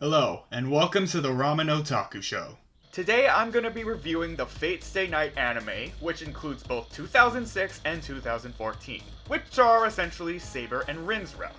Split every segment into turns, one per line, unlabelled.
Hello, and welcome to the Ramen Otaku show.
Today I'm going to be reviewing the Fate Stay Night anime, which includes both 2006 and 2014, which are essentially Saber and Rin's route.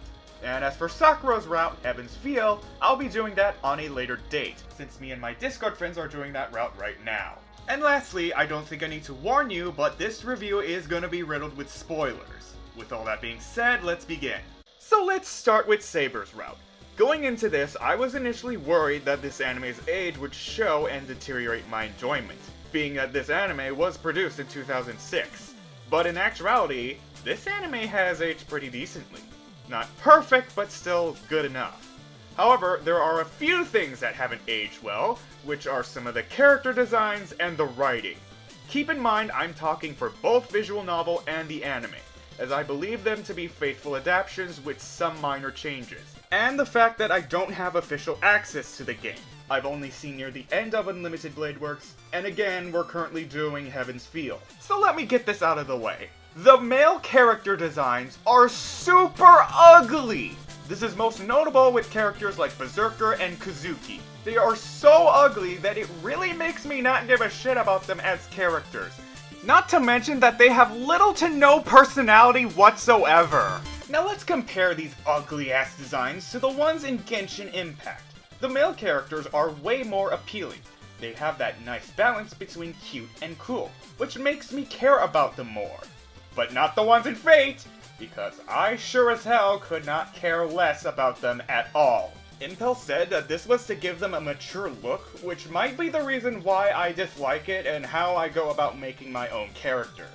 And as for Sakura's route, Heaven's Feel, I'll be doing that on a later date, since me and my Discord friends are doing that route right now. And lastly, I don't think I need to warn you, but this review is going to be riddled with spoilers. With all that being said, let's begin. So let's start with Saber's route. Going into this, I was initially worried that this anime's age would show and deteriorate my enjoyment, being that this anime was produced in 2006. But in actuality, this anime has aged pretty decently. Not perfect, but still good enough. However, there are a few things that haven't aged well, which are some of the character designs and the writing. Keep in mind I'm talking for both visual novel and the anime, as I believe them to be faithful adaptations with some minor changes. And the fact that I don't have official access to the game. I've only seen near the end of Unlimited Blade Works, and again, we're currently doing Heaven's Feel. So let me get this out of the way. The male character designs are super ugly! This is most notable with characters like Berserker and Kazuki. They are so ugly that it really makes me not give a shit about them as characters. Not to mention that they have little to no personality whatsoever. Now let's compare these ugly ass designs to the ones in Genshin Impact. The male characters are way more appealing. They have that nice balance between cute and cool, which makes me care about them more. But not the ones in Fate, because I sure as hell could not care less about them at all. Impel said that this was to give them a mature look, which might be the reason why I dislike it and how I go about making my own characters.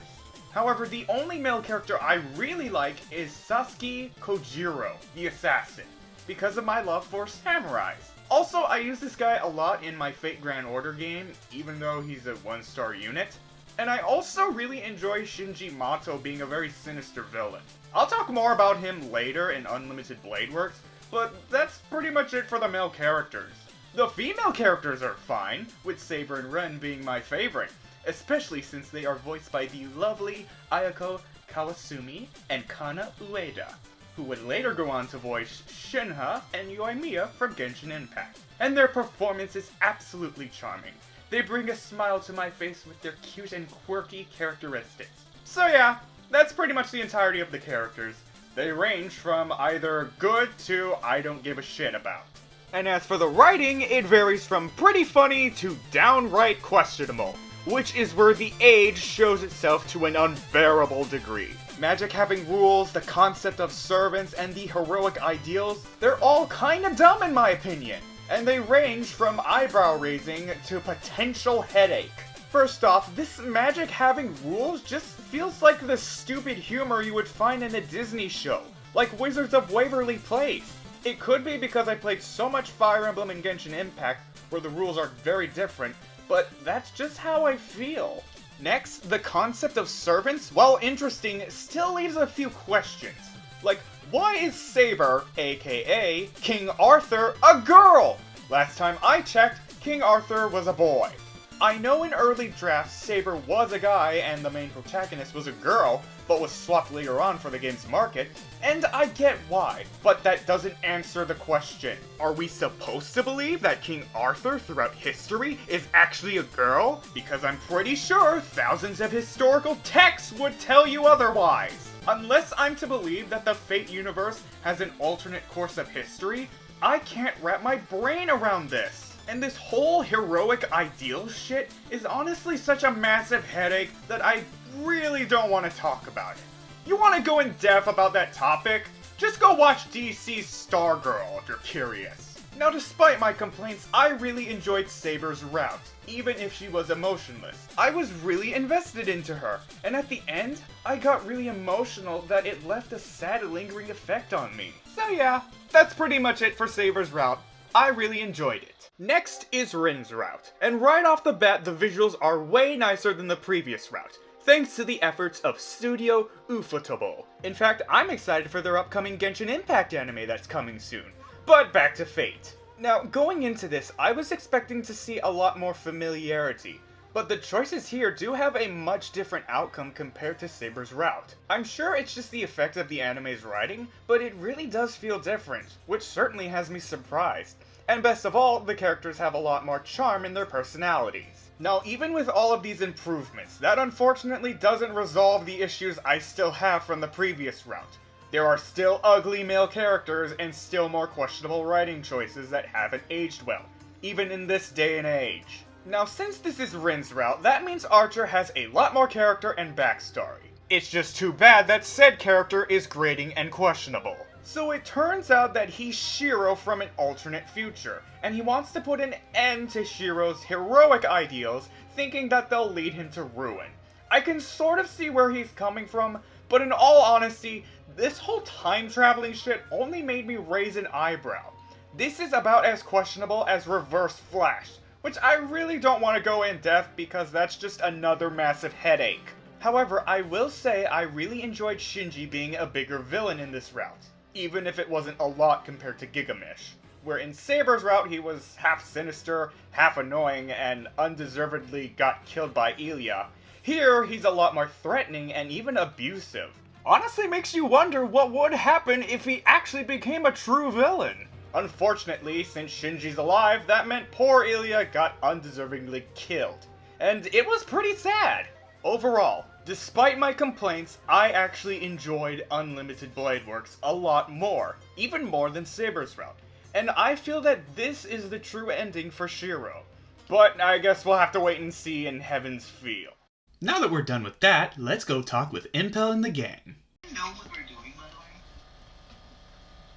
However, the only male character I really like is Sasuke Kojiro, the assassin, because of my love for samurais. Also, I use this guy a lot in my Fate Grand Order game, even though he's a 1-star unit. And I also really enjoy Shinji Mato being a very sinister villain. I'll talk more about him later in Unlimited Blade Works, but that's pretty much it for the male characters. The female characters are fine, with Saber and Rin being my favorite, especially since they are voiced by the lovely Ayako Kawasumi and Kana Ueda, who would later go on to voice Shinha and Yoimiya from Genshin Impact. And their performance is absolutely charming. They bring a smile to my face with their cute and quirky characteristics. So yeah, that's pretty much the entirety of the characters. They range from either good to I don't give a shit about. And as for the writing, it varies from pretty funny to downright questionable, which is where the age shows itself to an unbearable degree. Magic having rules, the concept of servants, and the heroic ideals, they're all kinda dumb in my opinion. And they range from eyebrow raising to potential headache. First off, this magic having rules just feels like the stupid humor you would find in a Disney show, like Wizards of Waverly Place. It could be because I played so much Fire Emblem and Genshin Impact, where the rules are very different, but that's just how I feel. Next, the concept of servants, while interesting, still leaves a few questions. Like, why is Saber, aka King Arthur, a girl? Last time I checked, King Arthur was a boy. I know in early drafts Saber was a guy and the main protagonist was a girl, but was swapped later on for the game's market, and I get why, but that doesn't answer the question. Are we supposed to believe that King Arthur throughout history is actually a girl? Because I'm pretty sure thousands of historical texts would tell you otherwise. Unless I'm to believe that the Fate universe has an alternate course of history, I can't wrap my brain around this. And this whole heroic ideal shit is honestly such a massive headache that I really don't want to talk about it. You want to go in depth about that topic? Just go watch DC's Stargirl if you're curious. Now, despite my complaints, I really enjoyed Saber's route, even if she was emotionless. I was really invested into her, and at the end, I got really emotional that it left a sad lingering effect on me. So yeah, that's pretty much it for Saber's route. I really enjoyed it. Next is Rin's route, and right off the bat the visuals are way nicer than the previous route, thanks to the efforts of Studio Ufotable. In fact, I'm excited for their upcoming Genshin Impact anime that's coming soon. But back to Fate. Now, going into this, I was expecting to see a lot more familiarity, but the choices here do have a much different outcome compared to Saber's route. I'm sure it's just the effect of the anime's writing, but it really does feel different, which certainly has me surprised. And best of all, the characters have a lot more charm in their personalities. Now, even with all of these improvements, that unfortunately doesn't resolve the issues I still have from the previous route. There are still ugly male characters and still more questionable writing choices that haven't aged well, even in this day and age. Now, since this is Rin's route, that means Archer has a lot more character and backstory. It's just too bad that said character is grating and questionable. So it turns out that he's Shiro from an alternate future, and he wants to put an end to Shiro's heroic ideals, thinking that they'll lead him to ruin. I can sort of see where he's coming from, but in all honesty, this whole time-traveling shit only made me raise an eyebrow. This is about as questionable as Reverse Flash, which I really don't want to go in depth because that's just another massive headache. However, I will say I really enjoyed Shinji being a bigger villain in this route, even if it wasn't a lot compared to Gigamish, where in Saber's route he was half sinister, half annoying, and undeservedly got killed by Ilya. Here, he's a lot more threatening and even abusive. Honestly makes you wonder what would happen if he actually became a true villain. Unfortunately, since Shinji's alive, that meant poor Ilya got undeservingly killed. And it was pretty sad. Overall, despite my complaints, I actually enjoyed Unlimited Blade Works a lot more, even more than Saber's route. And I feel that this is the true ending for Shiro. But I guess we'll have to wait and see in Heaven's Feel.
Now that we're done with that, let's go talk with Impel and the gang.
Do you know what we're doing, by the way?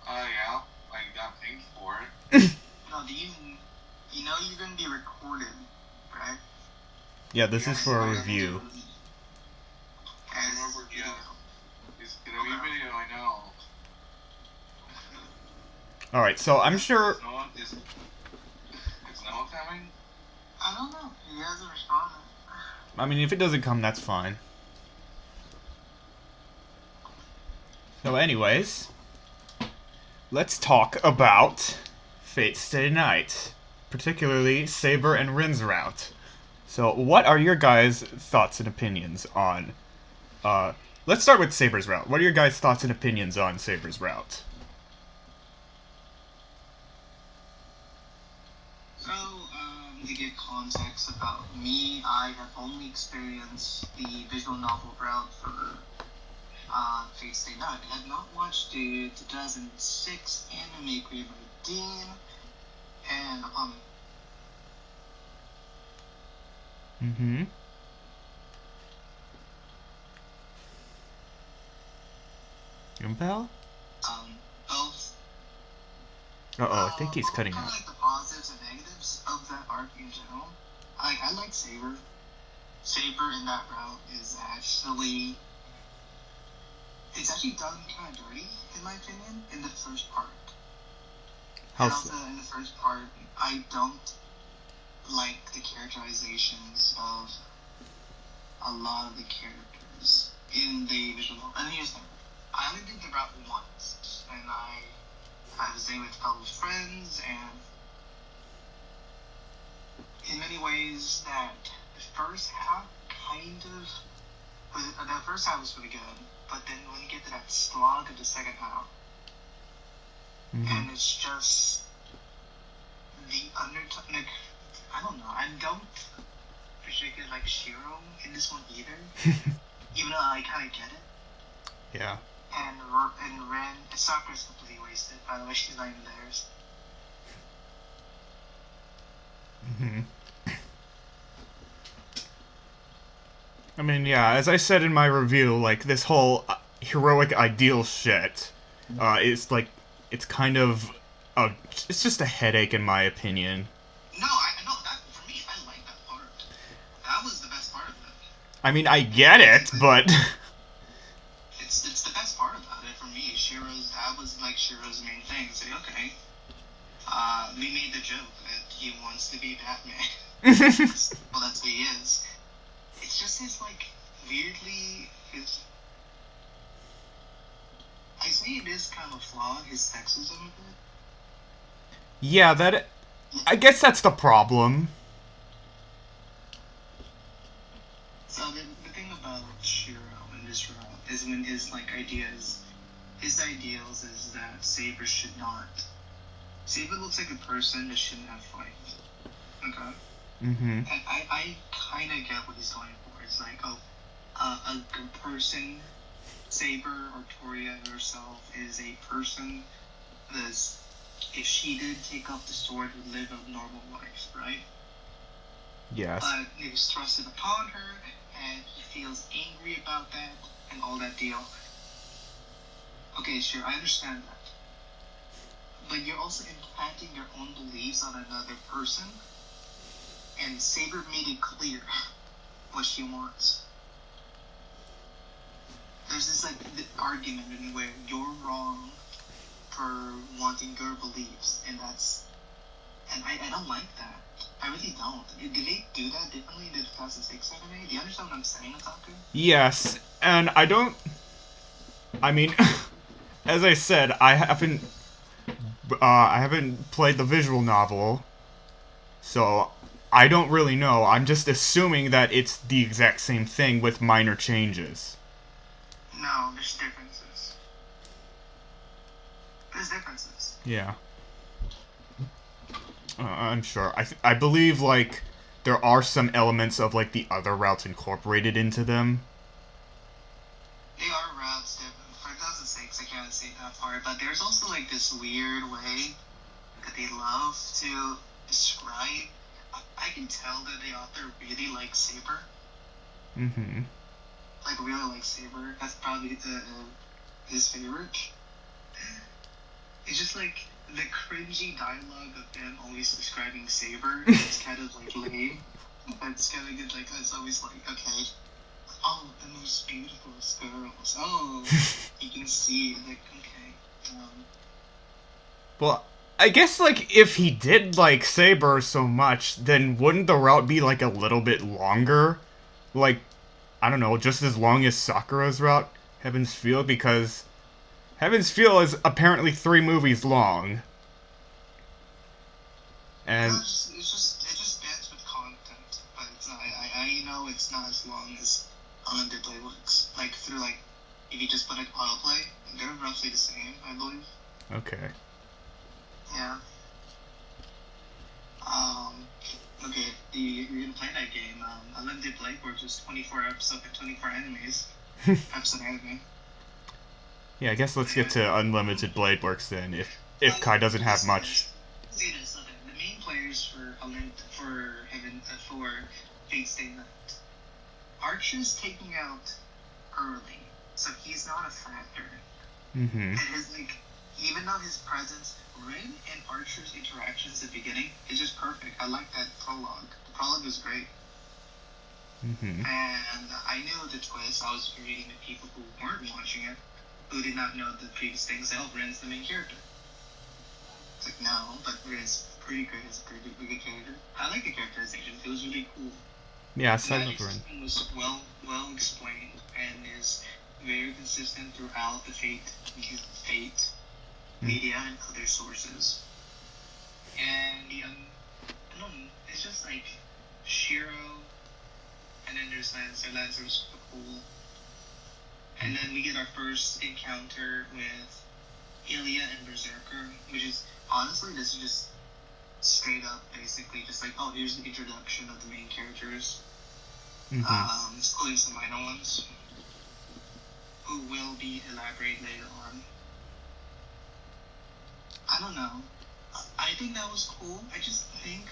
Yeah. I got paid for it. No, you know you're gonna be recorded, right?
Yeah, this is for a review.
I remember, yeah. It's gonna be video, I know.
Alright, so I'm sure...
Is Noah coming?
I don't know. He hasn't responded.
I mean, if it doesn't come, that's fine. So anyways, let's talk about Fate Stay Night, particularly Saber and Rin's route. So what are your guys' thoughts and opinions on, let's start with Saber's route. What are your guys' thoughts and opinions on Saber's route?
So, to get context about me, I have only experienced the visual novel route for Fate Stay Night. I have not watched the 2006 anime created by Dean, and
Mm-hmm. Impel?
both.
Uh-oh, I think he's cutting
kind
out.
of like the positives and negatives of that arc in general. I like Saber. Saber in that route is actually... It's actually done kind of dirty, in my opinion, in the first part.
How
And
so?
also, in the first part, I don't like the characterizations of a lot of the characters in the visual novel. And here's the thing. I only did the route once, and I was there with a couple of friends, and in many ways, that the first half that first half was pretty good, but then when you get to that slog of the second half, and it's just the undertone, like, I don't know, I don't particularly like Shiro in this one either, even though I kind of get it.
Yeah.
And Ren, Sakura's completely wasted, by the way, she's not even theirs.
Mm-hmm. I mean, yeah, as I said in my review, like, this whole heroic ideal shit, is, like, it's kind of, it's just a headache in my opinion.
No, I know, that, for me, I like that part. That was the best part of it.
I mean, I get it, but...
It's the best part about it for me. That was like Shiro's main thing. Say, okay, we made the joke that he wants to be Batman. Well, that's who he is. It's just his, like, weirdly, I say it is kind of a flaw, his sexism a bit.
Yeah, I guess that's the problem.
So the thing about Shiro in this route is when his ideals is that Saber should not Saber looks like a person that shouldn't have fight. Okay?
Mm-hmm.
And I kind of get what he's going for. It's like, a good person, Saber or Toria herself, is a person that, if she did take up the sword, would live a normal life, right?
Yes.
But it was thrusted upon her, and he feels angry about that, and all that deal. Okay, sure, I understand that. But you're also implanting your own beliefs on another person, and Saber made it clear what she wants. There's this, like, the argument in where you're wrong for wanting your beliefs, and I don't like that. I really don't. Did they do that differently in the 2006 anime? Do you understand what I'm saying, Otaku?
Yes, and I mean, as I said, I haven't played the visual novel, so I don't really know. I'm just assuming that it's the exact same thing with minor changes.
No, there's differences. There's differences.
Yeah. I'm sure. I believe, like, there are some elements of, like, the other routes incorporated into them.
They are routes that, for 2006, I can't say that far, but there's also, like, this weird way that they love to describe. I can tell that the author really likes Saber.
Mm-hmm.
Like, really likes Saber. That's probably his favorite. It's just, like, the cringy dialogue of them always describing Saber is kind of, like, lame. It's kind of good, like, it's always like, okay, oh, the most beautiful girls. Oh, you can see, like, okay.
Well, I guess, like, if he did like Saber so much, then wouldn't the route be, like, a little bit longer? Like, I don't know, just as long as Sakura's route, Heaven's Feel, because Heaven's Feel is apparently 3 movies long. And
No, it just bends with content, but it's not, I know it's not as long as Unlimited Blade works. Like, through, like, if you just put, like, autoplay, they're roughly the same, I believe.
okay.
Yeah. Okay, you're gonna play that game. Unlimited Blade works is 24 episodes and 24 animes. Episode anime.
Yeah, I guess let's get to Unlimited Blade Works then, if Kai doesn't have much.
See this, okay. The main players for Fate Stay Night. Archer's taking out early, so he's not a factor.
Mm-hmm.
And his, like, even though his presence, Rin and Archer's interactions at the beginning is just perfect. I like that prologue. The prologue was great.
Mm-hmm.
And I knew the twist. I was reading to people who weren't watching it, who did not know the previous things. Oh, Rin's the main character. It's like, no, but Rin's pretty good. He's a pretty good character. I like the characterization. It was really cool.
Yeah,
The
Silent
magic
Rin.
system was well explained and is very consistent throughout the Fate media and other sources. And I don't know, it's just like Shiro, and then there's Lancer. Lancer was super cool. And then we get our first encounter with Ilya and Berserker, which is, honestly, this is just straight up, basically, just like, oh, here's the introduction of the main characters.
Mm-hmm.
Including some minor ones, who will be elaborated later on. I don't know. I think that was cool. I just think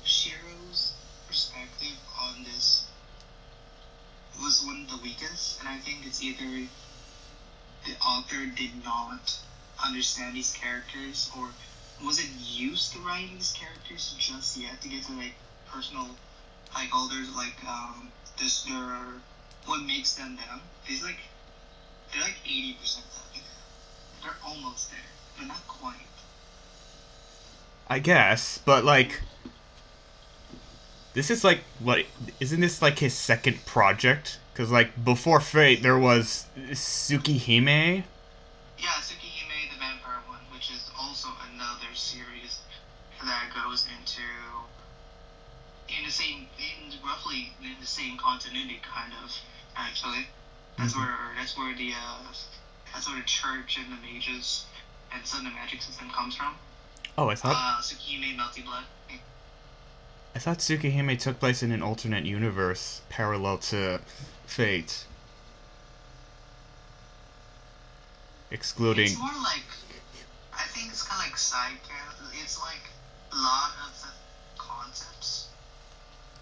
Shiro's perspective on this was one of the weakest, and I think it's either the author did not understand these characters, or wasn't used to writing these characters just yet to get to, like, personal, like, all there's, like, what makes them them. They're like 80% done. They're almost there, but not quite.
I guess, but, like, this is, like, what, isn't this, like, his second project? Because, like, before Fate, there was Tsukihime?
Yeah, Tsukihime, the vampire one, which is also another series that goes into roughly in the same continuity, kind of. Actually, that's where the church and the mages and some of the magic system comes from.
Oh,
Tsukihime Melty Blood.
I thought Tsukihime took place in an alternate universe parallel to Fate. Excluding...
It's more like, I think it's kind of like side character. It's like a lot of the concepts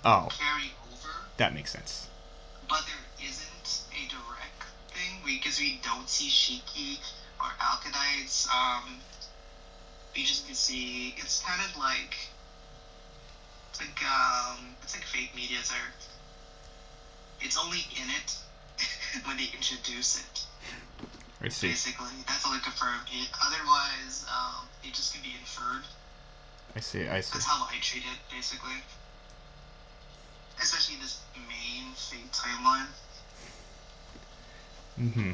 Oh,
carry over,
that makes sense.
but there isn't a direct thing because we don't see Shiki or Alkadites. We just can see it's kind of like it's like fake media. It's only in it when they introduce it.
I see.
Basically, that's all I confirm. Otherwise, it just can be inferred.
I see.
That's how I treat it, basically. Especially this main Fate timeline.
Mm-hmm.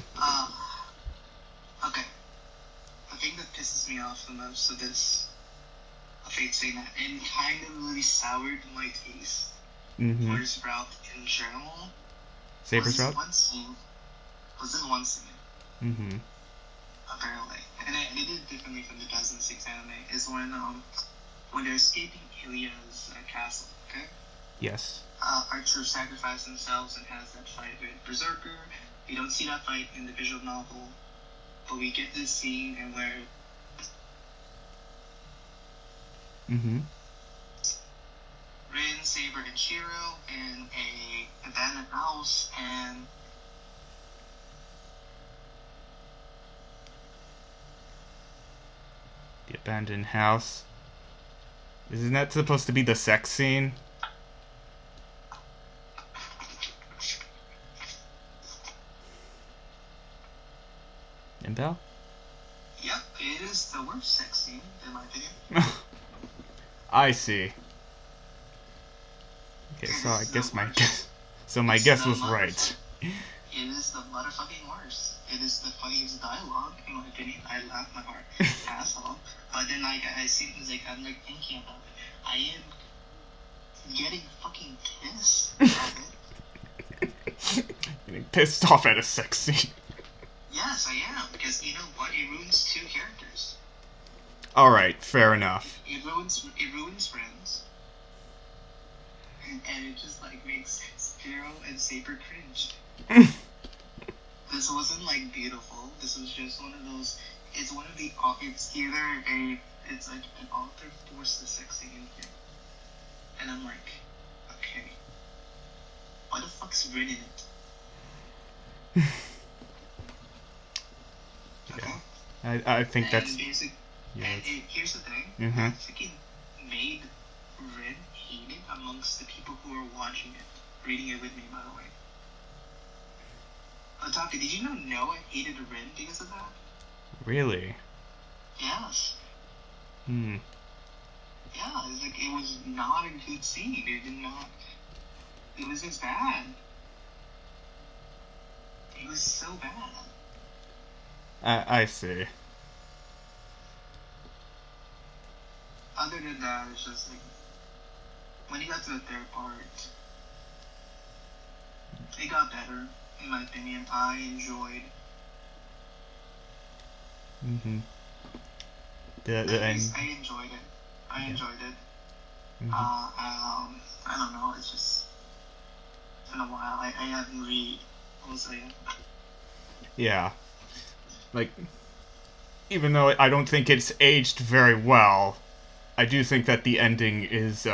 Okay. The thing that pisses me off the most of this Fate Stay Night, and kind of really soured my taste
Mm-hmm.
for Sprout in general,
Saber's route?
Was this one scene,
Mm-hmm.
apparently. And they did it differently from the 2006 anime, is when they're escaping Ilia's castle, okay?
Yes.
Archer sacrifices themselves and has that fight with Berserker. We don't see that fight in the visual novel, but we get this scene and where
Mm-hmm.
Rin, Saber, and Shiro in a abandoned house, and
The abandoned house. Isn't that supposed to be the sex scene? Impel?
yep, it is the worst sex scene in my opinion.
I see. Okay, so I guess my guess. So my guess was right.
It is the motherfucking worst. It is the funniest dialogue, in my opinion. I laughed my heart ass off. But then, like, I see things like, I'm like thinking about it. I am getting fucking pissed at it.
Getting pissed off at a sex scene.
Yes, I am. Because, you know what? It ruins two characters.
Alright, fair enough.
It ruins friends. And it just, like, makes Zero and Saber cringe. This wasn't like beautiful. This was just one of those. It's one of the. It's either a. It's like an author forced the sex scene in here, and I'm like, okay, why the fuck's Rin in it? Okay.
I think
And
that's...
basic.
Yeah,
And
it's-
here's the thing.
Mhm.
It freaking made Rin hated amongst the people who were watching it, reading it with me, by the way. Otaku, did you know Noah hated Rin because of that?
Really?
Yes.
Hmm.
Yeah, it's like it was not a good scene. It did not. It was just bad. It was so bad.
I see.
Other than that, it's just like when he got to the third part, it got better. In my opinion, I enjoyed.
Mm-hmm. The end.
I enjoyed it. I enjoyed it.
Mhm.
I don't know. It's just it's been a while. I haven't read. Also,
Yeah. Like, even though I don't think it's aged very well, I do think that the ending is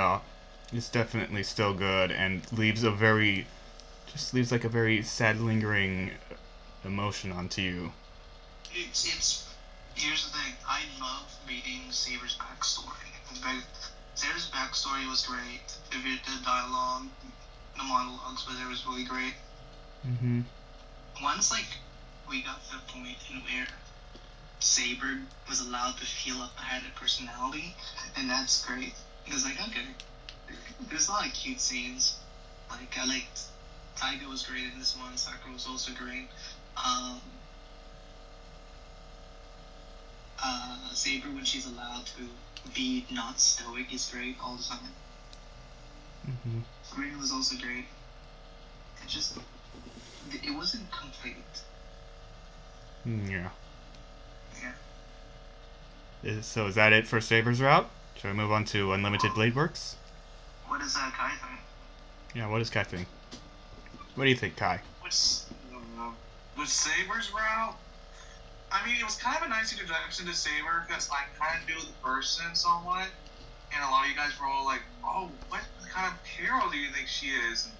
definitely still good and leaves like a very sad lingering emotion onto you.
it's. Here's the thing. I love reading Saber's backstory. Saber's backstory was great. The dialogue, the monologues, but it was really great.
Mm-hmm.
Once we got to the point in where Saber was allowed to feel up had a personality, and that's great. Because okay, there's a lot of cute scenes. Like I liked Taiga was great in this one. Sakura was also great. Saber when she's allowed to be not stoic is great all the time.
Mm-hmm.
Rin was also great. It wasn't complete.
Yeah.
Yeah.
So is that it for Saber's route? Shall we move on to Unlimited Blade Works?
What is that Kai thing?
Yeah, what does Kai think? What do you think, Kai?
With Saber's route, I mean, it was kind of a nice introduction to Saber because I kind of knew the person somewhat, and a lot of you guys were all like, "Oh, what kind of hero do you think she is?" And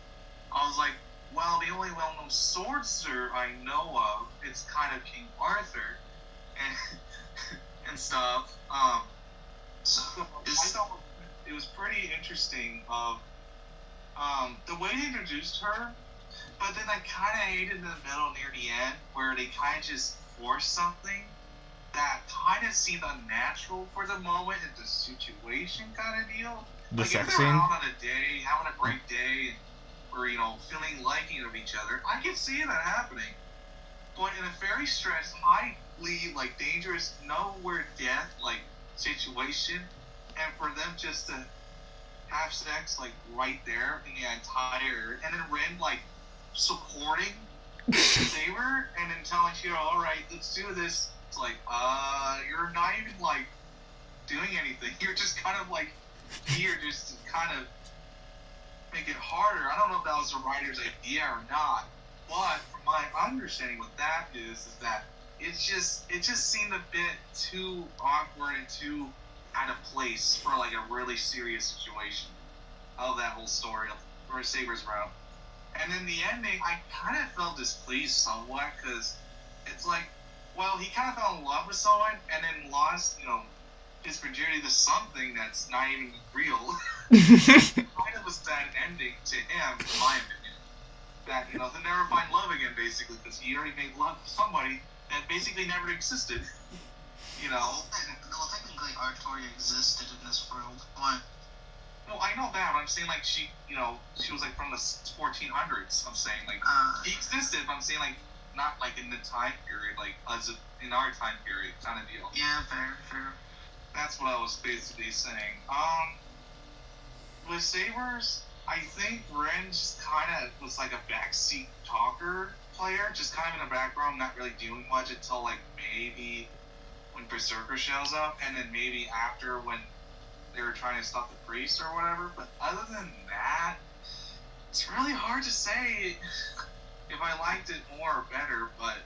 I was like, "Well, the only well-known sorcerer I know of, it's kind of King Arthur, and and stuff." So I thought it was pretty interesting of the way they introduced her, but then I kind of hated in the middle near the end where they kind of just forced something that kind of seemed unnatural for the moment in the situation kind of deal.
The
like
sex
if they're
scene?
out on a day, having a great day, or feeling liking of each other, I could see that happening. But in a very stressed, highly dangerous, nowhere death situation, and for them just to have sex right there in the entire, and then Rin supporting Saber, and then telling Shiro, all right, let's do this. It's you're not even doing anything. You're just kind of here just to kind of make it harder. I don't know if that was the writer's idea or not, but from my understanding what that is that it just seemed a bit too awkward and too out of place for a really serious situation of that whole story for Saber's route. And then the ending, I kind of felt displeased somewhat because it's he kind of fell in love with someone and then lost, his virginity to something that's not even real. Kind of a sad ending to him, in my opinion. That, he'll never find love again, basically, because he already made love with somebody that basically never existed.
Well, technically, Artoria existed in this world. What?
Well, I know that, but I'm saying she, she was from the 1400s. I'm saying he existed, but I'm saying not in the time period, as in our time period kind of deal.
Yeah, fair.
That's what I was basically saying. With Sabers, I think Ren just kind of was a backseat talker player, just kind of in the background, not really doing much until maybe when Berserker shows up, and then maybe after when they were trying to stop the priest or whatever. But other than that, it's really hard to say if I liked it more or better. But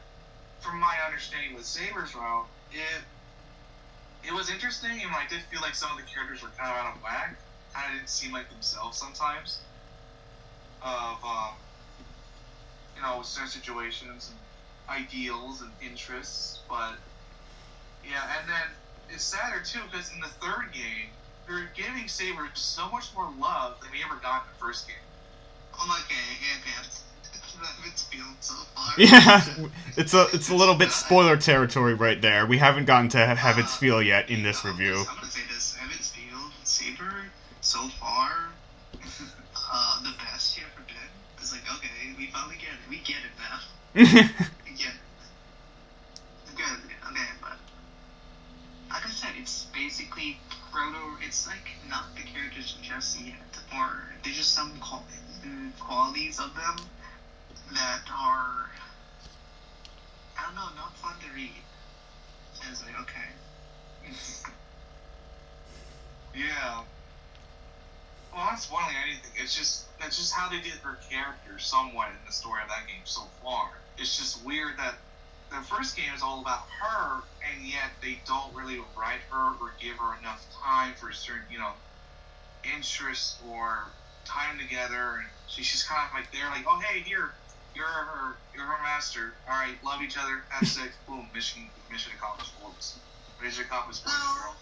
from my understanding with Saber's route, it was interesting, and I did feel some of the characters were kind of out of whack. Kind of didn't seem like themselves sometimes. Of certain situations and ideals and interests, but yeah, and then it's sadder too because in the third game, they're giving Saber so much more love than we ever got in the first game.
Okay. It's feeling so far.
Yeah, it's a little bit spoiler territory right there. We haven't gotten to have its feel yet in this review.
I'm gonna say this: Evan's field, Saber, so far, the best he ever did. It's okay, we finally get it. We get it now. We get it. Good. Okay, but like I said, it's basically it's not the characters just yet, or there's just some qualities of them that are, I don't know, not fun to read. And it's okay.
Yeah. Well, that's one like anything. That's just how they did her character somewhat in the story of that game so far. It's just weird that the first game is all about her, and yet they don't really write her or give her enough time for certain, interests or time together, and she's just kind of there, oh hey, here, you're her master. All right, love each other, have sex, boom, mission accomplished. Mission accomplished.
No,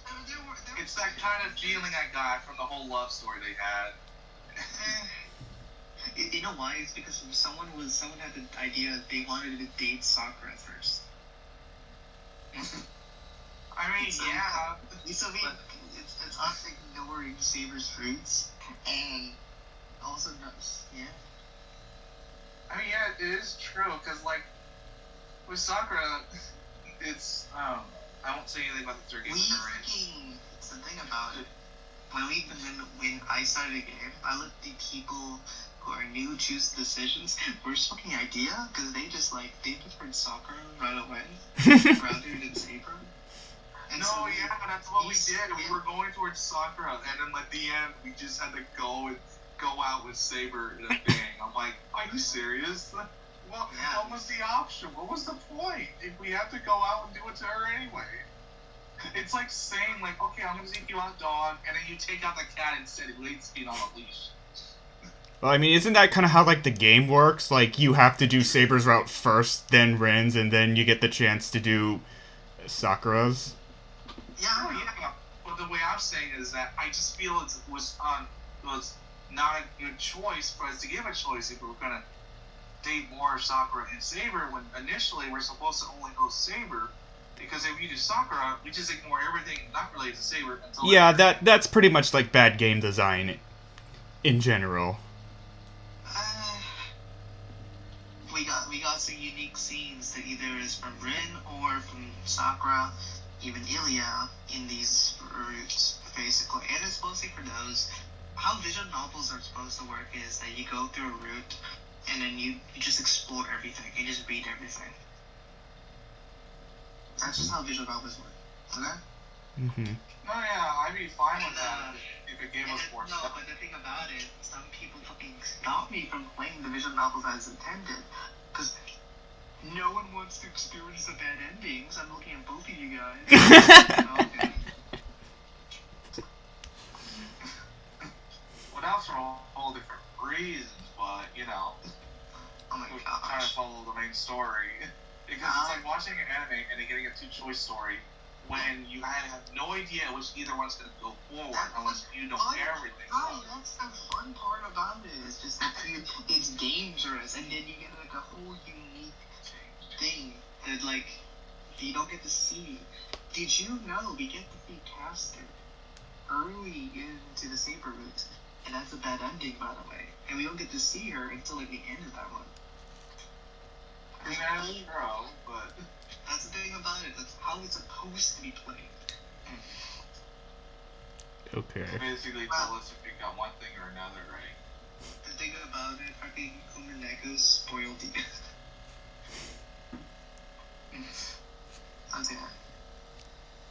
It's that kind of feeling I got from the whole love story they had.
You know why? It's because someone had the idea that they wanted to date Sakura first.
I mean, yeah.
It's us ignoring Saber's fruits, and also yeah.
I mean, yeah, it is true, because, with Sakura, it's, I won't say anything about the third game.
It's the thing about it. When I started the game, I let the people who are new choose decisions. Worst fucking idea, because they preferred Sakura right away, rather than Saber. And
No,
so
yeah, that's what we
he's-
did. We were going towards Sakura, and then at the end, we just had to go out with Saber in a bang. I'm like, are you serious? Well,
Yeah.
what was the option? What was the point? If we have to go out and do it to her anyway. It's like saying, like, okay, I'm gonna take you out, dog, and then you take out the cat instead of late speed on a leash.
Well, I mean, isn't that kind of how, like, the game works? Like, you have to do Saber's route first, then Rin's, and then you get the chance to do Sakura's?
Oh, yeah, but the way I'm saying is that I just feel it was not a good choice for us to give a choice if we were gonna date more Sakura and Saber when initially we're supposed to only go Saber, because if you do Sakura, we just ignore everything not related to Saber until
Yeah, that's pretty much like bad game design in general.
We got some unique scenes that either is from Rin or from Sakura, even Ilya, in these routes, basically. And it's mostly for those. How visual novels are supposed to work is that you go through a route, and then you just explore everything, you just read everything. That's just how visual novels work, okay?
Mm-hmm.
No, yeah, I'd be fine with that if it gave us more
No,
stuff.
but the thing about it, some people fucking stop me from playing the visual novels as intended, because no one wants to experience the bad endings. I'm looking at both of you guys. Okay.
Well, that's for a whole different reasons, but, you know,
Oh my
we're trying to
gosh.
follow the main story. Because it's like watching an anime and then getting a two-choice story when you have no idea which either one's going to go forward unless you know everything.
Right, that's the fun part about it. It's just that it's dangerous, and then you get like a whole unique thing that like you don't get to see. Did you know we get to see Caster early into the Saber route, and that's a bad ending, by the way. And we don't get to see her until like the end of that one.
I mean, that's true, but
That's the thing about it. That's how it's supposed to be played.
Okay.
basically tell us if you got one thing or another, right?
The thing about it, fucking Umanega's spoiled you. Okay.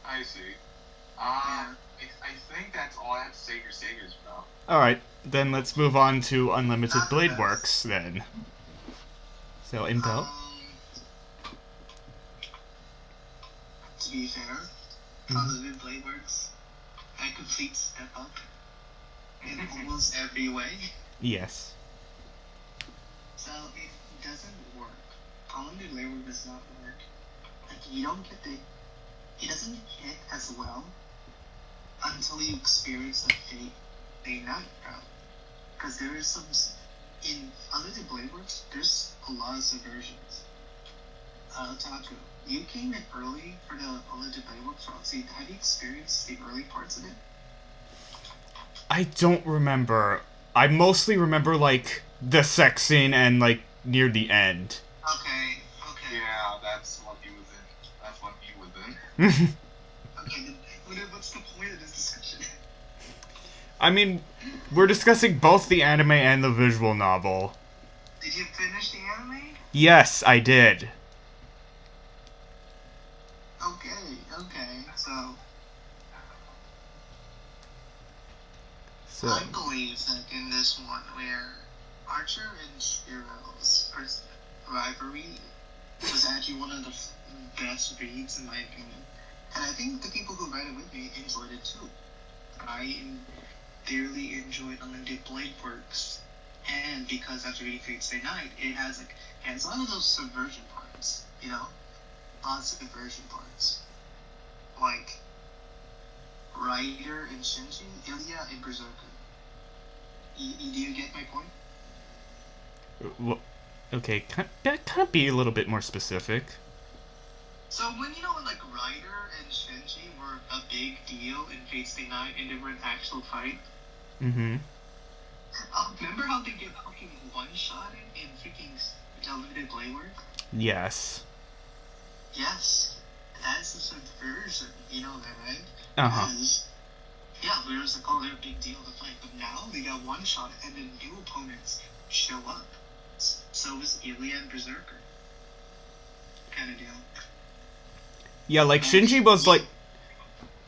I see.
Yeah.
I think that's all I have to say for Saviors, bro.
Alright, then let's move on to Unlimited
Not the
Blade
best.
Works, then. So, Impel?
To be fair, Unlimited Blade Works, a complete step up in almost every way.
Yes.
So it doesn't work. Unlimited Blade Works does not work. Like you don't get the, it doesn't hit as well until you experience the Fate Day Night route. Because there is some in Unlimited Blade Works. There's a lot of subversions. Otaku, you came in early for the Unlimited Blade Works route. So have you experienced the early parts of it?
I don't remember. I mostly remember, like, the sex scene and, like, near the end.
Okay.
Yeah, that's what he was in. That's what he was in.
Okay, then what's the point of this discussion?
I mean, we're discussing both the anime and the visual novel.
Did you finish the anime?
Yes, I did.
Okay,
So,
I believe that in this one, where Archer and Shiro's rivalry was actually one of the best reads in my opinion. And I think the people who read it with me enjoyed it too. I dearly enjoyed Unlimited Blade Works, and because after reading Fate Stay Night, it has a lot of those subversion parts, you know? Lots of subversion parts. Like Ryder and Shinji, Ilya and Berserker. Do you get my point?
well, okay, can I be a little bit more specific?
So when like Ryder and Shinji were a big deal in Fate Stay Night and they were an actual fight.
Mm-hmm.
Remember how they get fucking one-shotted in freaking Unlimited Blade Work?
Yes.
Yes. That's a subversion, you know that, right?
Uh-huh.
Because, yeah, there's a big deal to fight, but now they got one shot and then new opponents show up. So is Ilya and Berserker. Kind of deal.
Yeah, like, Shinji was, like...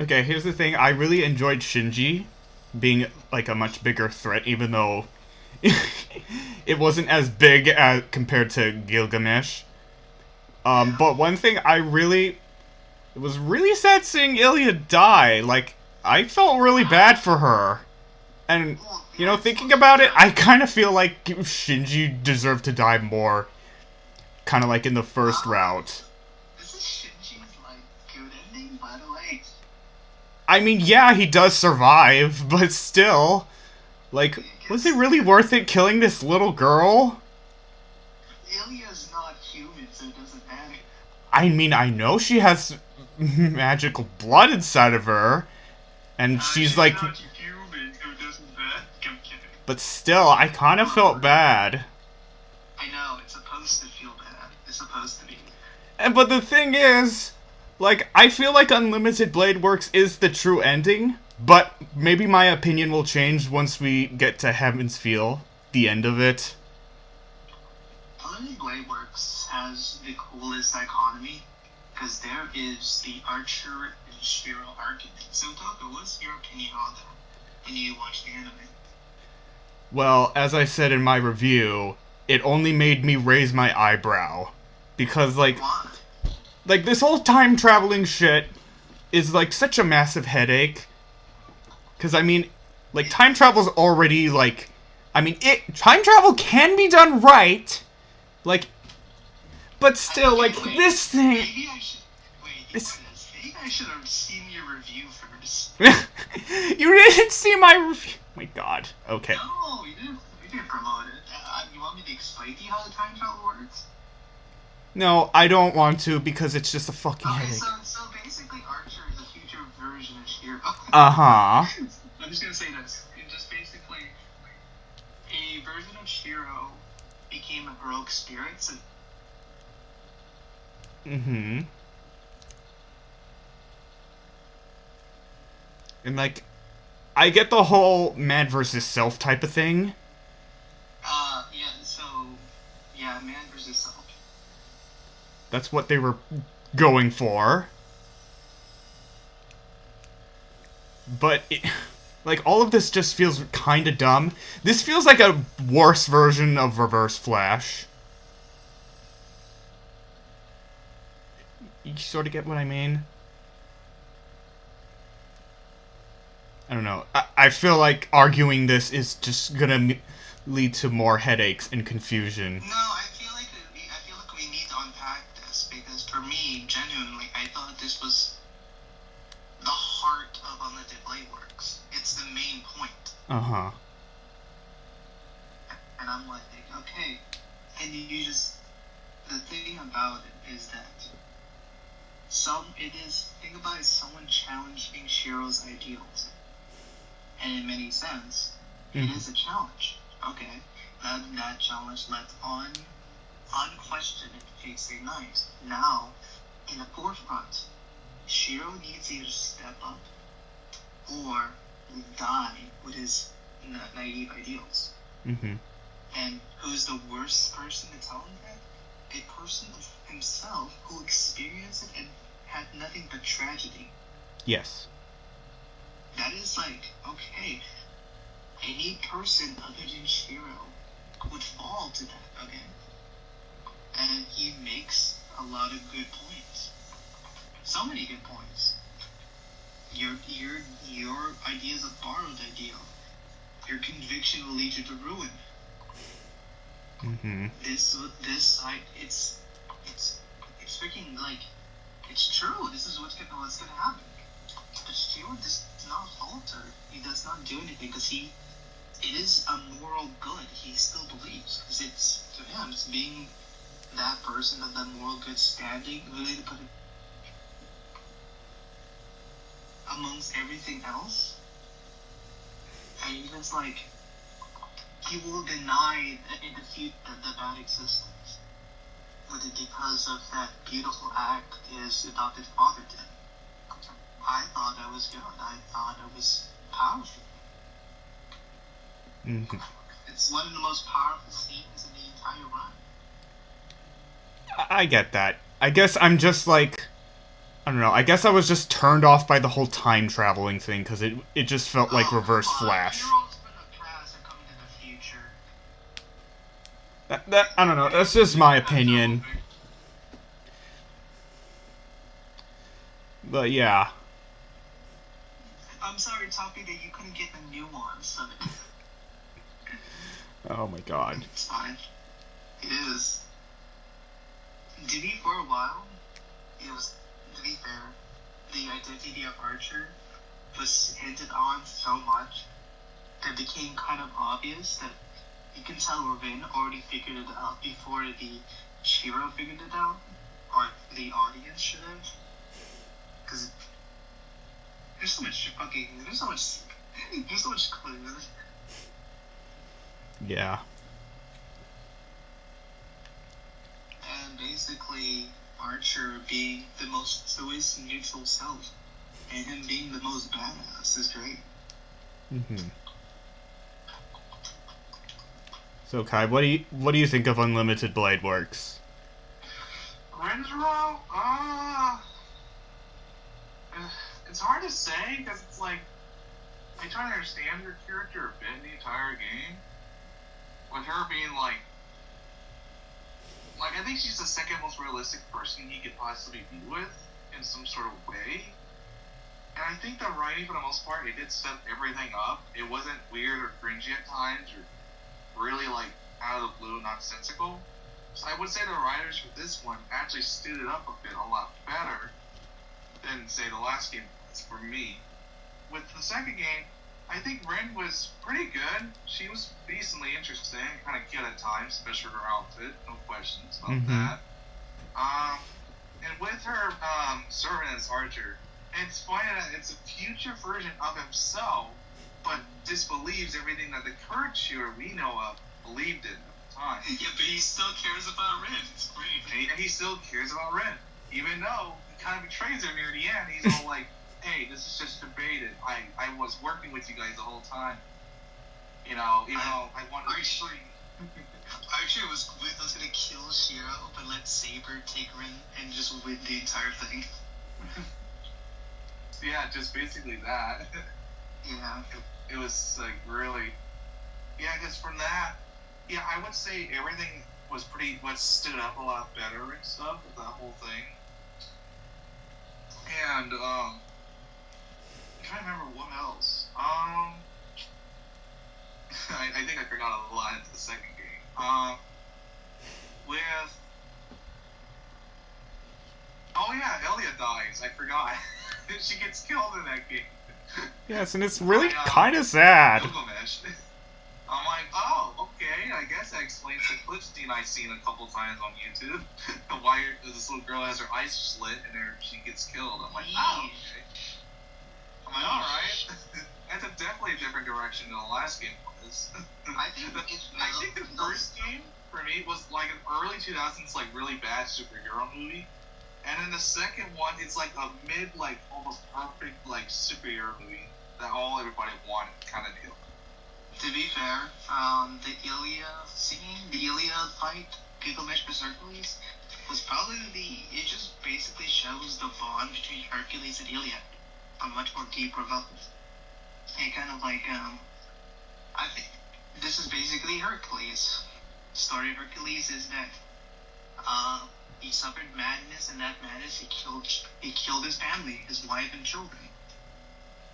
Okay, here's the thing. I really enjoyed Shinji being like a much bigger threat, even though it wasn't as big as compared to Gilgamesh. But one thing it was really sad seeing Ilya die. Like, I felt really bad for her. And, you know, thinking about it, I kind of feel like Shinji deserved to die more. Kind of like in the first route.
This is Shinji's, like, good ending, by the way.
I mean, yeah, he does survive, but still. Like, was it really worth it killing this little girl?
Ilya's not human, so it doesn't matter.
I mean, I know she has magical blood inside of her. And she's like...
Not human, so it doesn't matter. I'm kidding.
But still, I kind of felt bad.
I know, it's supposed to feel bad. It's supposed to be.
But the thing is, like, I feel like Unlimited Blade Works is the true ending, but maybe my opinion will change once we get to Heaven's Feel, the end of it.
Unlimited Blade Works has the coolest dichotomy, because there is the Archer and Shiro argument. So, Otaku, what's your opinion on that when you watch the anime?
Well, as I said in my review, it only made me raise my eyebrow. Because, like,
Why?
this whole time traveling shit is, like, such a massive headache. Because, I mean, like, time travel's already, like... I mean, time travel can be done right. Like, but still, like,
Wait,
this thing...
Maybe I should... Wait,
It's-
maybe I should have seen your review first.
You didn't see my review. Oh my god. Okay.
No, you didn't promote it. You want me to explain to you how the time travel works?
No, I don't want to because it's just a fucking
Okay,
headache.
so basically Archer is a future version of Shiro.
Uh-huh.
I'm just gonna say this. It just basically a version of Shiro became a heroic spirit, so
Mm-hmm. And, like, I get the whole man versus self type of thing.
man versus self.
That's what they were going for. But, like, all of this just feels kind of dumb. This feels like a worse version of Reverse Flash. You sort of get what I mean? I don't know. I feel like arguing this is just gonna lead to more headaches and confusion.
No, I feel like we need to unpack this because for me, genuinely, I thought this was the heart of Unlimited Blade Works. It's the main point.
Uh-huh.
And I'm like, okay. And you just, the thing about it is that think about it, someone challenging Shiro's ideals. And in many sense, it is a challenge. Okay. That challenge led on unquestioned Fate Stay Night. Now, in the forefront, Shiro needs either step up or die with his naive ideals.
Mm-hmm.
And who's the worst person to tell him that? A person himself who experienced it and had nothing but tragedy.
Yes.
That is like, okay, any person other than Shiro would fall to that, okay? And he makes a lot of good points. So many good points. Your idea is a borrowed ideal. Your conviction will lead you to ruin.
Mm-hmm.
This side, it's freaking like, it's true. This is what's gonna happen. But Shiro does not falter. He does not do anything because it is a moral good. He still believes because it's to him. It's being that person of that moral good standing. Really, to put it amongst everything else, and even it's like he will deny and defeat the bad existence, but it because of that beautiful act his adopted father did. I thought that was good. I thought it was powerful.
Mm-hmm.
It's one of the most powerful scenes in the entire run.
I get that. I guess I'm just like, I don't know. I guess I was just turned off by the whole time traveling thing because it just felt like Reverse
come on.
Flash.
Heroes from the past are coming to the future.
That I don't know. That's just my opinion. But yeah.
I'm sorry, Toppy, that you couldn't get the nuance of it.
Oh my god.
It's fine. It is. To be for a while, it was, to be fair, the identity of Archer was hinted on so much that it became kind of obvious that you can tell Rin already figured it out before the Shiro figured it out, or the audience should have. Because there's so much clues.
Yeah.
And basically, Archer being the most Swiss neutral self, and him being the most badass is great.
Mhm. So Kai, what do you think of Unlimited Blade Works?
Renjiro? It's hard to say because it's like I try to understand her character a bit in the entire game. With her being like I think she's the second most realistic person he could possibly be with in some sort of way. And I think the writing, for the most part, it did set everything up. It wasn't weird or cringy at times, or really out of the blue, nonsensical. So I would say the writers for this one actually stood it up a lot better than, say, the last game was for me. With the second game, I think Rin was pretty good. She was decently interesting, kind of cute at times, especially her outfit. No questions about that. And with her servant as Archer, it's funny that it's a future version of himself, but disbelieves everything that the current shooter we know of believed in at the time.
Yeah, but he still cares about Rin. It's great.
And he still cares about Rin, even though he kind of betrays her near the end. He's all like, hey, this is just debated. I was working with you guys the whole time. You know, even though I wanted to be free.
Archer was gonna kill Shiro, but let Saber take Rin and just win the entire thing.
Yeah, just basically that.
Yeah.
It was really, yeah. Because from that, yeah, I would say everything was stood up a lot better and stuff with that whole thing. And I'm trying to remember what else. I think I forgot a lot into the second game. With oh yeah, Elia dies. I forgot. She gets killed in that game.
Yes, and it's really kind of sad.
Gilgamesh. I'm like, oh, okay. I guess that explains the clip scene I've seen a couple times on YouTube. Why this little girl has her eyes slit and she gets killed. I'm like, oh, okay. I'm like, all right. That's definitely a different direction than the last game was.
I think
the first game for me was like an early 2000s really bad superhero movie. And then the second one, it's like a mid, almost perfect, superhero movie that everybody wanted, kind of deal.
To be fair, the Ilya scene, the Ilya fight, Gilgamesh Berserkles, was probably it just basically shows the bond between Hercules and Ilya on a much more deeper level. And kind of I think this is basically Hercules. The story of Hercules is that, he suffered madness, and that madness he killed his family, his wife and children.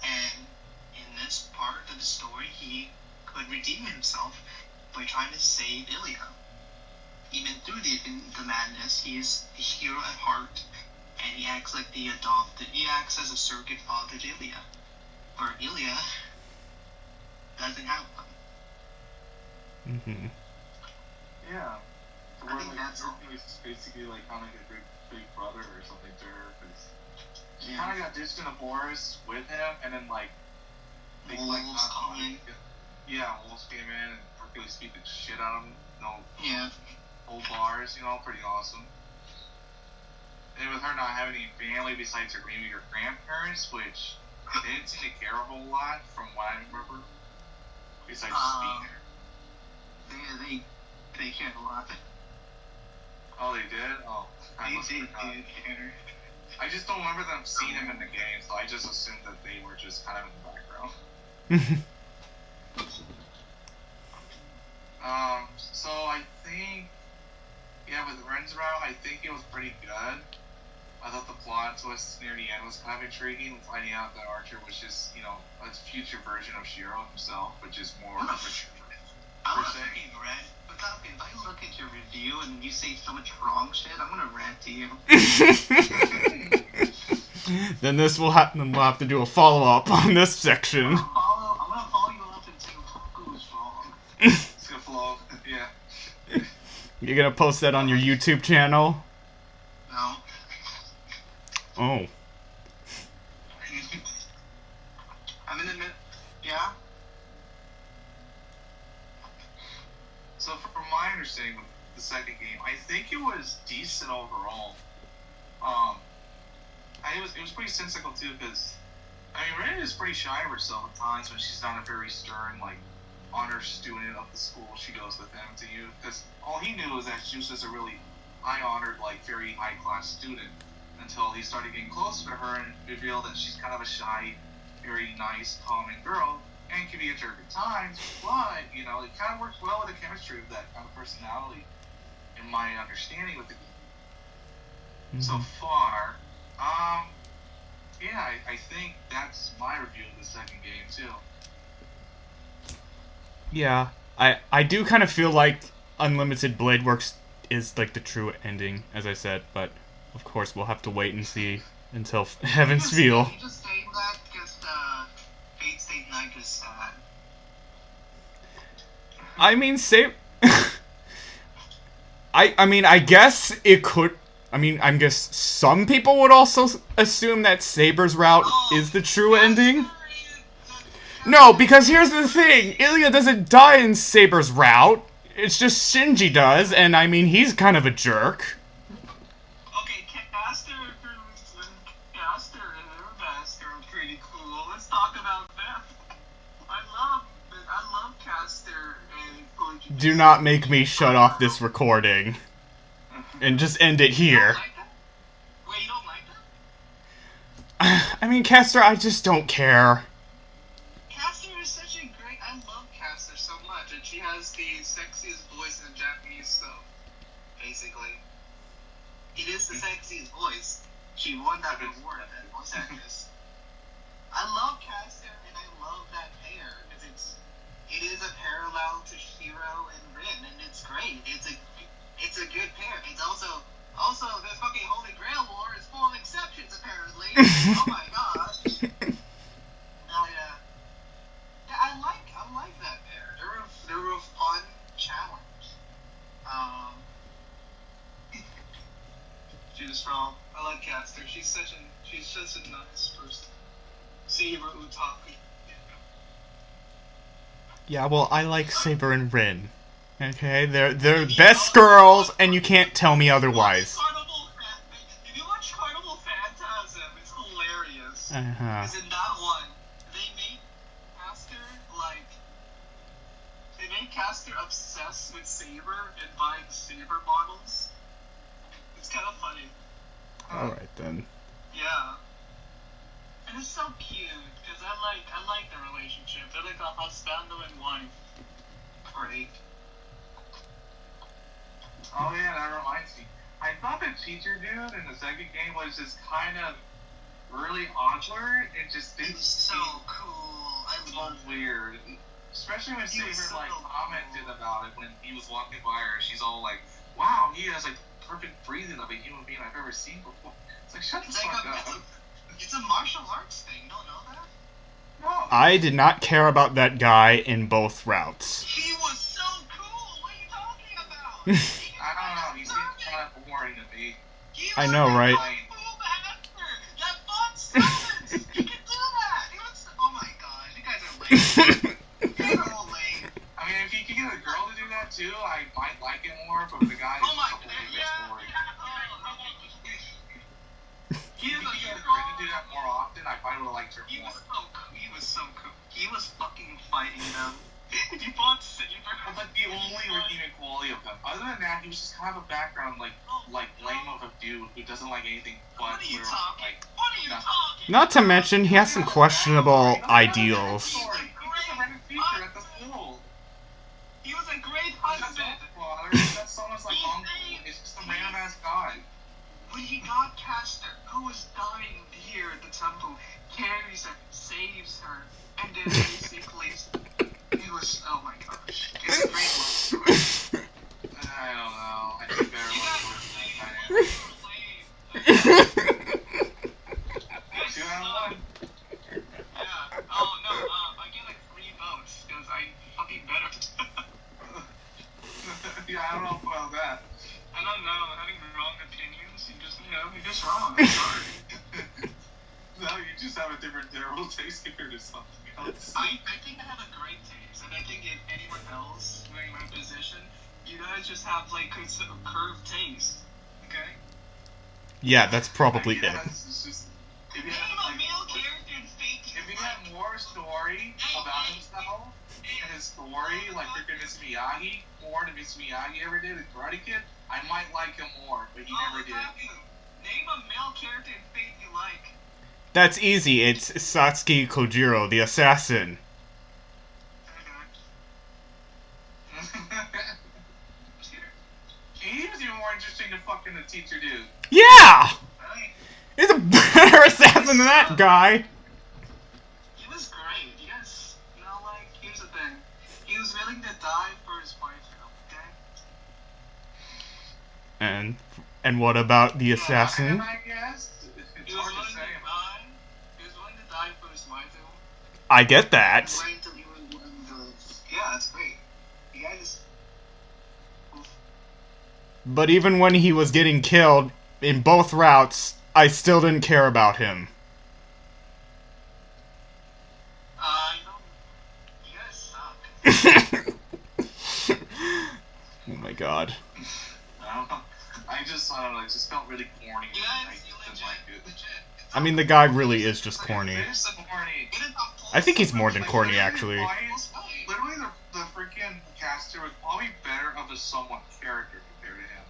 And in this part of the story, he could redeem himself by trying to save Ilya. Even through the madness, he is a hero at heart, and he acts like he acts as a surrogate father to Ilya, where Ilya doesn't have one.
Mm-hmm.
Yeah.
I think that's
Hercules is basically kind of a big brother or something to her, because she kind of got ditched in the forest with him, and then they
wolves came in.
Yeah, wolves came in, and Hercules beat the shit out of them.
Yeah.
Old bars, pretty awesome. And with her not having any family besides maybe her grandparents, which they didn't seem to care a whole lot from what I remember, besides just being there.
They cared a lot.
Oh, they did? Oh,
They did care.
I just don't remember them seeing him in the game, so I just assumed that they were just kind of in the background. So I think, yeah, with Ren's route, I think it was pretty good. I thought the plot twist near the end was kind of intriguing, finding out that Archer was just, you know, a future version of Shiro himself, which is more mature.
I'm not fucking Red, but if I look at your review and you say so much wrong shit, I'm gonna rant to you.
Then we'll have to do a follow-up on this section.
I'm gonna follow you up and say Otaku is wrong.
It's gonna flow, yeah.
You're gonna post that on your YouTube channel?
No.
Oh.
I'm in the mid. Yeah?
So from my understanding with the second game, I think it was decent overall. It was pretty sensical too, because I mean, Rin is pretty shy of herself at times when she's not a very stern, like, honor student of the school she goes with him to you. Because all he knew was that she was just a really high-honored, like, very high-class student, until he started getting closer to her and revealed that she's kind of a shy, very nice, calming girl, and can be a jerk at times, but, you know, it kind of works well with the chemistry of that kind of personality, in my understanding with the game.
Mm-hmm.
So far, yeah, I think that's my review of the second game, too.
Yeah, I do kind of feel like Unlimited Blade Works is like the true ending, as I said, but of course we'll have to wait and see until Heaven's Feel.
You just saying that because Fate Stay Night is sad.
I mean, I mean, I guess it could. I guess some people would also assume that Saber's route is the true ending. No, because here's the thing. Ilya doesn't die in Saber's route. It's just Shinji does, and I mean, he's kind of a jerk.
Okay, Caster and Urbaster are pretty cool. Let's talk about them. I love Caster and Koji.
Do not make me shut off this recording. And just end it here.
You don't like that? Wait, you don't like that?
I mean, Caster, I just don't care.
Caster is such a great. I love Caster so much, and she has the sexiest voice in Japanese, so basically, it is the sexiest voice. She won that award at voice actress. I love Caster, and I love that pair because it is a parallel to Shiro and Rin, and it's great. It's a good pair. It's also this fucking Holy Grail War is full of exceptions apparently. Oh my gosh. Yeah, I like that pair. They're a fun challenge. She's strong. I like Caster. She's such a nice person. Saber Otaku.
Yeah, well, I like Saber and Rin. Okay, they're best girls, and you can't tell me otherwise.
If you watch Carnival Phantasm, it's hilarious.
Uh-huh.
Because in that one, they made Caster obsessed with Saber and buying Saber models. It's kind of funny.
Alright then.
Yeah. And it's so cute, because I like the relationship. They're like a husbando and wife. Great.
Oh yeah, that reminds me. I thought the teacher dude in the second game was just kind of really awkward and just
It
didn't
was so cool. I love it.
weird. Especially when
He was
Saber
so
like
cool.
commented about it when he was walking by her. She's all like, "Wow, he has like perfect breathing of a human being I've ever seen before." It's like shut the
It's like
fuck up.
it's a martial arts thing. You don't know that?
No.
I did not care about that guy in both routes.
He was so cool. What are you talking about?
I don't know. He seems kind of boring to me.
I know, right?
That fun summons! You can do that! Oh my god, you guys are lame. You guys are all lame.
I mean, if you could get a girl to do that too, I might like it more. But with the guy,
Oh my
it's
god,
completely
yeah.
boring.
He
If
is
you
a
could get a girl to do that more often, I probably would have liked her
He
more.
was so cool. He was so cool. He was fucking fighting them. You bought Saber.
But like the only redeeming quality of him. Other than that, he was just kind of a background like lame of a dude who doesn't like anything but
What are you
literal,
talking?
like
What are you
nothing.
talking?
Not to mention, he has some questionable ideals.
He was a random teacher at the school.
He was a great
He's a
husband.
father. That's someone's like uncle. He's just a random ass guy.
When he got Caster, who was dying here at the temple, carries her, saves her, and then basically, it was, oh my gosh, it's a great love story.
I don't know. I think better
You
love
guys
stories than
are lame.
Two out of one.
Yeah. Oh no. I get like 3 votes because I fucking better.
Yeah, I don't know about that.
I don't know. Having wrong opinions, you're just wrong. I'm sorry.
No, you just have a different terrible taste compared to something else.
I think I have a great taste, and I think if anyone else in my position, you guys just have like curved taste. Okay.
Yeah, that's probably it.
It's just, if you
Name
had,
a
like,
male character in Fate.
if he had more story about himself and his story, like freaking Miss Miyagi, more than Miss Miyagi ever did in Karate Kid, I might like him more, but he never did.
Name a male character in Fate you like.
That's easy. It's Satsuki Kojiro, the assassin.
He was even more interesting than fucking the teacher dude.
Yeah! He's a better assassin than that guy.
He was great, yes. Like, here's the thing. He was willing to die for his wife, okay?
And what about the
And
assassin?
I guess it's
He was
hard
willing
to
to
say.
die. He was willing to die for his wife,
I get that.
Wait till he was willing to do it. Yeah, that's great. You guys...
But even when he was getting killed in both routes, I still didn't care about him.
You guys suck.
Oh my god.
I don't know. I don't know. It just felt really corny.
You
I
guys, you
didn't
legit,
like it.
legit.
I mean, the guy really is just corny.
It is so corny.
I think he's more than
Like,
corny,
literally,
actually.
Literally, the freaking caster was probably better of a somewhat character compared to him.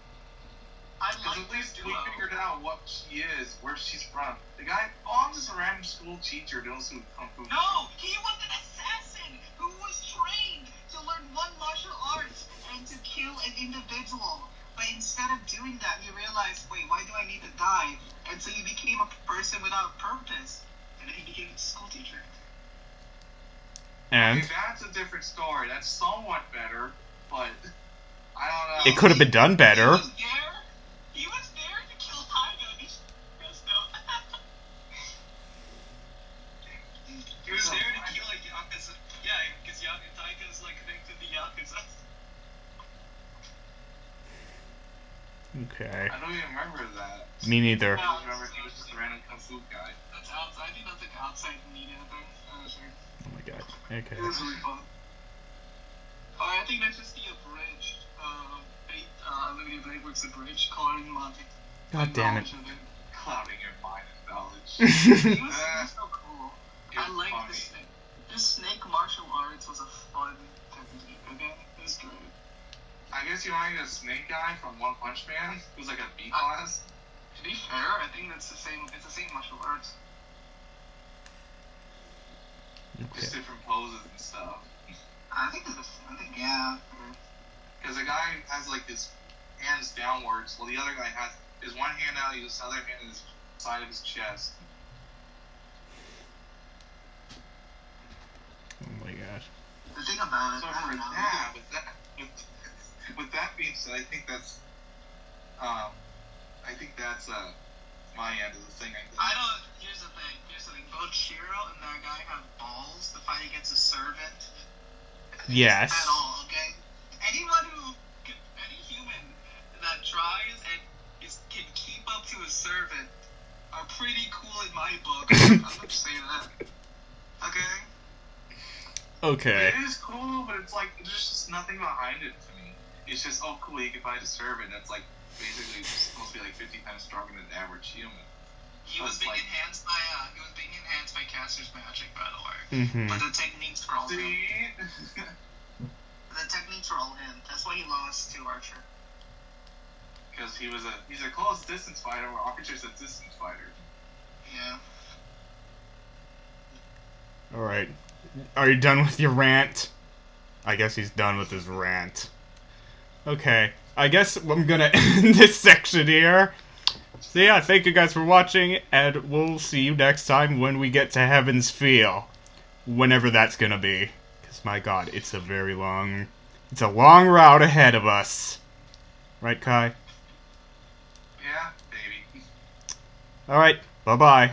I
Because
like
at least
this
we
duo.
figured out what she is, where she's from. The guy, oh, I'm just a random school teacher doing some kung fu.
No, he was an assassin who was trained to learn one martial arts and to kill an individual. But instead of doing that, he realized, wait, why do I need to die? And so he became a person without purpose. And then he became a school teacher.
And
Okay, that's a different story. That's somewhat better, but I don't know.
it could have been done better.
He was there to kill Taiga. He was there to kill like Yakuza. Yeah, because Taiga is like linked to the Yakuza.
Okay.
I don't even remember that.
Me neither.
I just remember he was just a random kung fu guy.
That's outside. I think that's like outside media thing.
Oh my god. Okay.
It was really fun. I think that's just the abridged. Limited Blade Works abridged. Coloring my.
God damn it.
Clouding your mind and knowledge.
He was so cool.
It was
I like
funny.
this thing. This snake martial arts was a fun technique. Okay, it was great.
I guess you wanted a snake guy from One Punch Man, who's like a B class.
To be fair, I think that's the same. It's the same martial arts.
Just
Okay.
different poses and stuff.
I think it's. I think yeah.
Because the guy has like his hands downwards, while the other guy has his one hand out, his other hand in his side of his chest.
Oh my god.
The thing about it,
So
I
for
don't know.
that, with that being said, I think that's my end of the thing. I think.
I don't. Here's the thing. Both Shiro and that guy have balls to fight against a servant.
Yes.
At all, okay? Any human that tries and can keep up to a servant are pretty cool in my book. I'm gonna say that. Okay?
Okay.
It is cool, but it's like there's just nothing behind it to me. It's just cool, you can fight a servant that's like basically supposed to be like 50 times stronger than an average human.
He was being enhanced by Caster's magic, by the way.
Mm-hmm.
But the techniques for all.
See?
troll him. That's why he lost to Archer.
Because he's a close distance fighter, where Archer's a distance fighter.
Yeah.
Alright. Are you done with your rant? I guess he's done with his rant. Okay. I guess I'm gonna end this section here. So yeah, thank you guys for watching, and we'll see you next time when we get to Heaven's Feel. Whenever that's gonna be. Because my god, it's a long route ahead of us. Right, Kai?
Yeah, baby.
Alright, bye-bye.